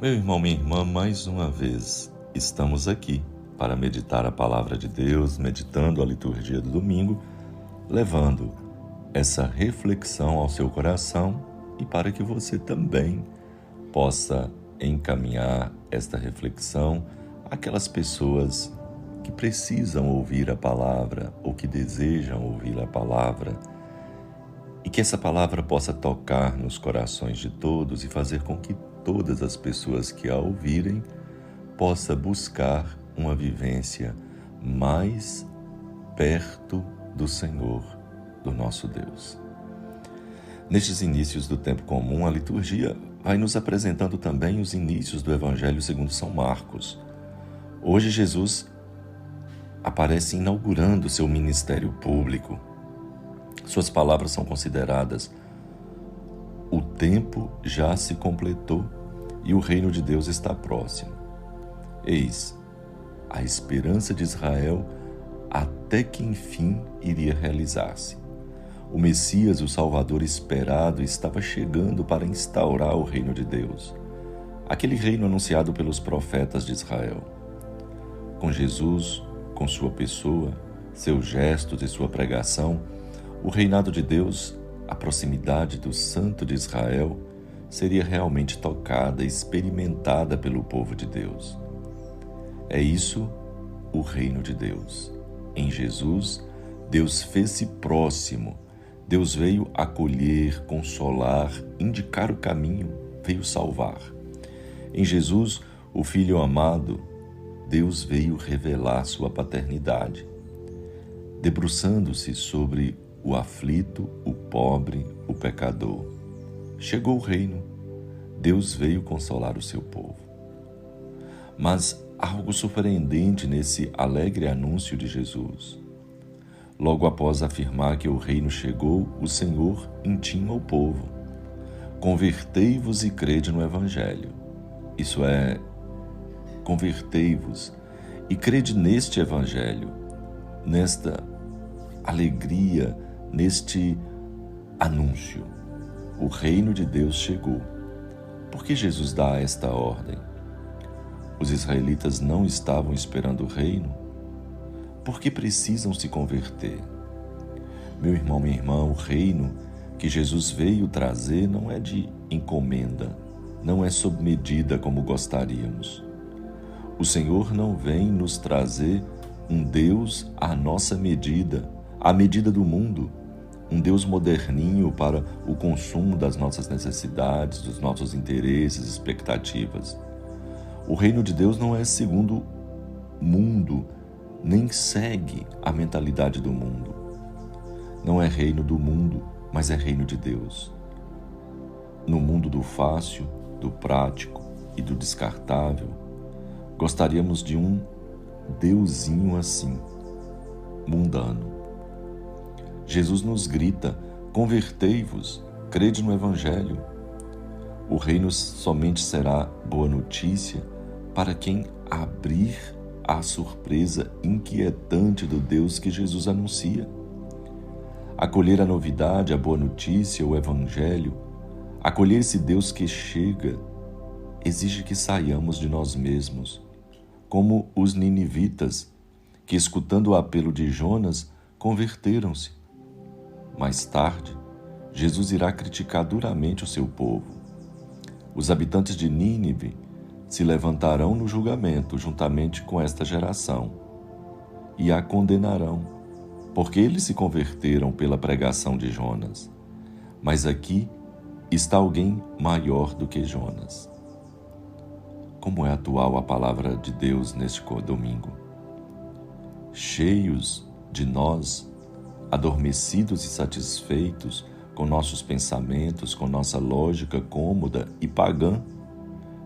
Meu irmão, minha irmã, mais uma vez estamos aqui para meditar a palavra de Deus, meditando a liturgia do domingo, levando essa reflexão ao seu coração e para que você também possa encaminhar esta reflexão àquelas pessoas que precisam ouvir a palavra ou que desejam ouvir a palavra, e que essa palavra possa tocar nos corações de todos e fazer com que todas as pessoas que a ouvirem possa buscar uma vivência mais perto do Senhor, do nosso Deus. Nestes inícios do tempo comum, a liturgia vai nos apresentando também os inícios do Evangelho segundo São Marcos. Hoje Jesus aparece inaugurando seu ministério público. Suas palavras são consideradas: o tempo já se completou e o reino de Deus está próximo. Eis, a esperança de Israel até que enfim iria realizar-se. O Messias, o Salvador esperado, estava chegando para instaurar o reino de Deus, aquele reino anunciado pelos profetas de Israel. Com Jesus, com sua pessoa, seus gestos e sua pregação, o reinado de Deus, a proximidade do Santo de Israel, seria realmente tocada e experimentada pelo povo de Deus. É isso o reino de Deus. Em Jesus, Deus fez-se próximo. Deus veio acolher, consolar, indicar o caminho, veio salvar. Em Jesus, o Filho amado, Deus veio revelar sua paternidade, debruçando-se sobre o aflito, o pobre, o pecador. Chegou o reino, Deus veio consolar o seu povo. Mas há algo surpreendente nesse alegre anúncio de Jesus. Logo após afirmar que o reino chegou, o Senhor intima o povo: convertei-vos e crede no Evangelho. Isso é, convertei-vos e crede neste Evangelho, nesta alegria, neste anúncio. O reino de Deus chegou. Por que Jesus dá esta ordem? Os israelitas não estavam esperando o reino? Por que precisam se converter? Meu irmão, minha irmã, o reino que Jesus veio trazer não é de encomenda, não é sob medida como gostaríamos. O Senhor não vem nos trazer um Deus à nossa medida, à medida do mundo, um Deus moderninho para o consumo das nossas necessidades, dos nossos interesses, expectativas. O reino de Deus não é segundo o mundo, nem segue a mentalidade do mundo. Não é reino do mundo, mas é reino de Deus. No mundo do fácil, do prático e do descartável, gostaríamos de um Deusinho assim, mundano. Jesus nos grita: convertei-vos, crede no Evangelho. O reino somente será boa notícia para quem abrir à surpresa inquietante do Deus que Jesus anuncia. Acolher a novidade, a boa notícia, o Evangelho, acolher esse Deus que chega, exige que saiamos de nós mesmos, como os ninivitas, que, escutando o apelo de Jonas, converteram-se. Mais tarde, Jesus irá criticar duramente o seu povo. Os habitantes de Nínive se levantarão no julgamento juntamente com esta geração e a condenarão, porque eles se converteram pela pregação de Jonas. Mas aqui está alguém maior do que Jonas. Como é atual a palavra de Deus neste domingo? Cheios de nós, adormecidos e satisfeitos com nossos pensamentos, com nossa lógica cômoda e pagã,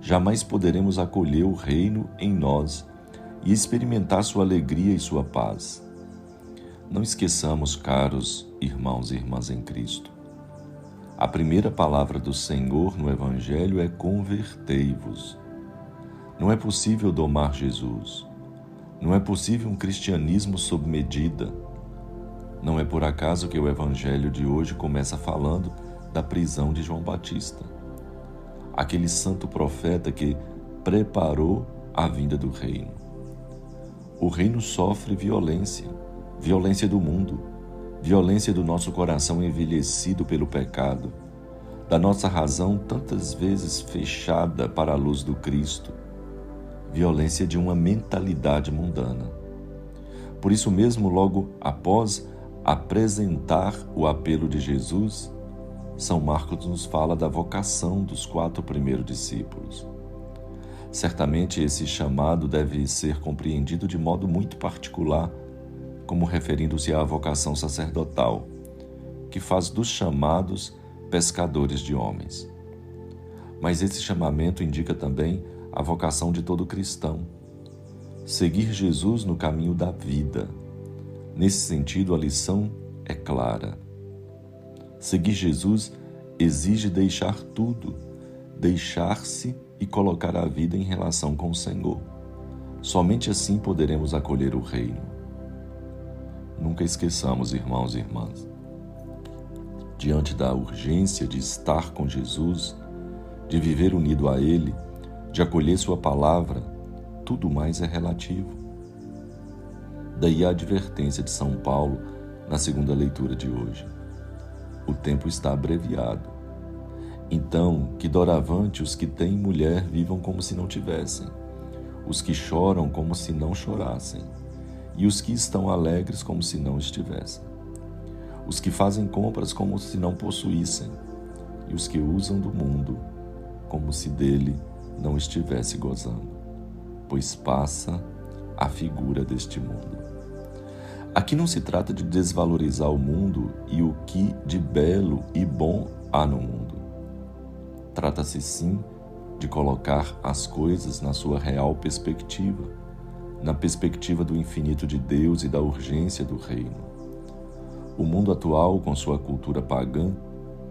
jamais poderemos acolher o reino em nós e experimentar sua alegria e sua paz. Não esqueçamos, caros irmãos e irmãs em Cristo, a primeira palavra do Senhor no Evangelho é: convertei-vos. Não é possível domar Jesus. Não é possível um cristianismo sob medida. Não é por acaso que o Evangelho de hoje começa falando da prisão de João Batista. aquele santo profeta que preparou a vinda do reino. O reino sofre violência, violência do mundo, violência do nosso coração envelhecido pelo pecado, da nossa razão tantas vezes fechada para a luz do Cristo, violência de uma mentalidade mundana. Por isso mesmo, logo após apresentar o apelo de Jesus, São Marcos nos fala da vocação dos 4 primeiros discípulos. Certamente esse chamado deve ser compreendido de modo muito particular, como referindo-se à vocação sacerdotal, que faz dos chamados pescadores de homens. Mas esse chamamento indica também a vocação de todo cristão. Seguir Jesus no caminho da vida. Nesse sentido, a lição é clara. Seguir Jesus exige deixar tudo, deixar-se e colocar a vida em relação com o Senhor. Somente assim poderemos acolher o reino. Nunca esqueçamos, irmãos e irmãs, diante da urgência de estar com Jesus, de viver unido a Ele, de acolher Sua palavra, tudo mais é relativo. Daí a advertência de São Paulo na segunda leitura de hoje. O tempo está abreviado. Então, que doravante os que têm mulher vivam como se não tivessem, os que choram como se não chorassem, e os que estão alegres como se não estivessem. Os que fazem compras como se não possuíssem, e os que usam do mundo como se dele não estivesse gozando, pois passa a figura deste mundo. Aqui não se trata de desvalorizar o mundo e o que de belo e bom há no mundo. Trata-se sim de colocar as coisas na sua real perspectiva, na perspectiva do infinito de Deus e da urgência do reino. O mundo atual, com sua cultura pagã,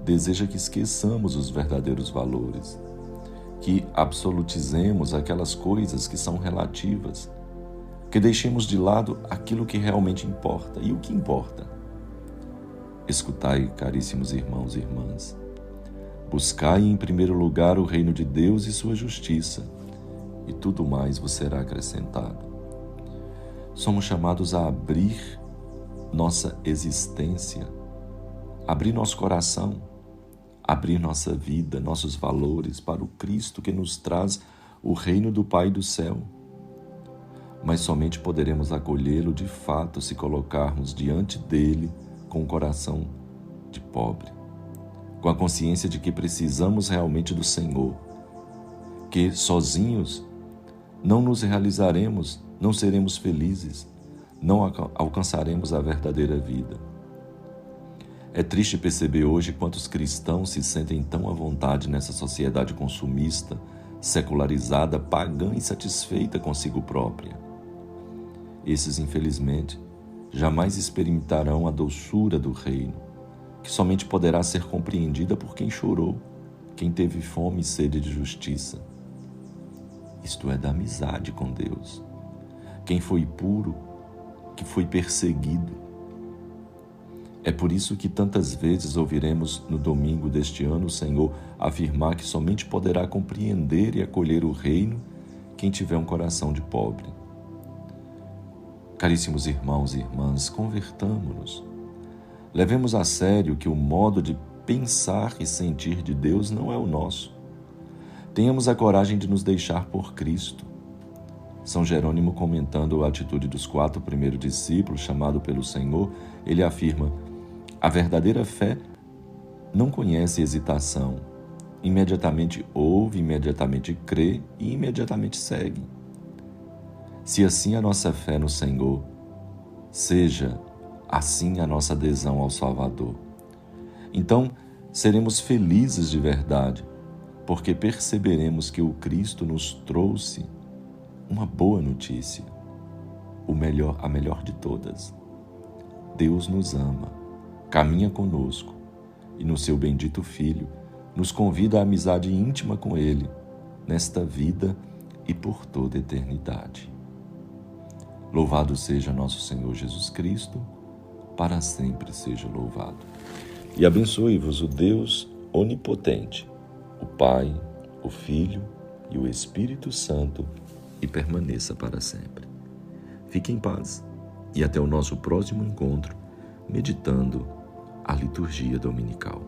deseja que esqueçamos os verdadeiros valores, que absolutizemos aquelas coisas que são relativas, que deixemos de lado aquilo que realmente importa. E o que importa? Escutai, caríssimos irmãos e irmãs, buscai em primeiro lugar o reino de Deus e sua justiça, e tudo mais vos será acrescentado. Somos chamados a abrir nossa existência, abrir nosso coração, abrir nossa vida, nossos valores para o Cristo que nos traz o reino do Pai do céu. Mas somente poderemos acolhê-lo de fato se colocarmos diante dele com o coração de pobre, com a consciência de que precisamos realmente do Senhor, que sozinhos não nos realizaremos, não seremos felizes, não alcançaremos a verdadeira vida. É triste perceber hoje quantos cristãos se sentem tão à vontade nessa sociedade consumista, secularizada, pagã e satisfeita consigo própria. Esses, infelizmente, jamais experimentarão a doçura do reino, que somente poderá ser compreendida por quem chorou, quem teve fome e sede de justiça. Isto é, da amizade com Deus. Quem foi puro, que foi perseguido. É por isso que tantas vezes ouviremos no domingo deste ano o Senhor afirmar que somente poderá compreender e acolher o reino quem tiver um coração de pobre. Caríssimos irmãos e irmãs, convertamo-nos. Levemos a sério que o modo de pensar e sentir de Deus não é o nosso. Tenhamos a coragem de nos deixar por Cristo. São Jerônimo, comentando a atitude dos 4 primeiros discípulos chamados pelo Senhor, ele afirma: a verdadeira fé não conhece hesitação. Imediatamente ouve, imediatamente crê e imediatamente segue. Se assim a nossa fé no Senhor, seja assim a nossa adesão ao Salvador. Então, seremos felizes de verdade, porque perceberemos que o Cristo nos trouxe uma boa notícia, a melhor de todas. Deus nos ama, caminha conosco e no seu bendito Filho nos convida à amizade íntima com Ele, nesta vida e por toda a eternidade. Louvado seja nosso Senhor Jesus Cristo, para sempre seja louvado. E abençoe-vos o Deus onipotente, o Pai, o Filho e o Espírito Santo, e permaneça para sempre. Fique em paz e até o nosso próximo encontro, meditando a liturgia dominical.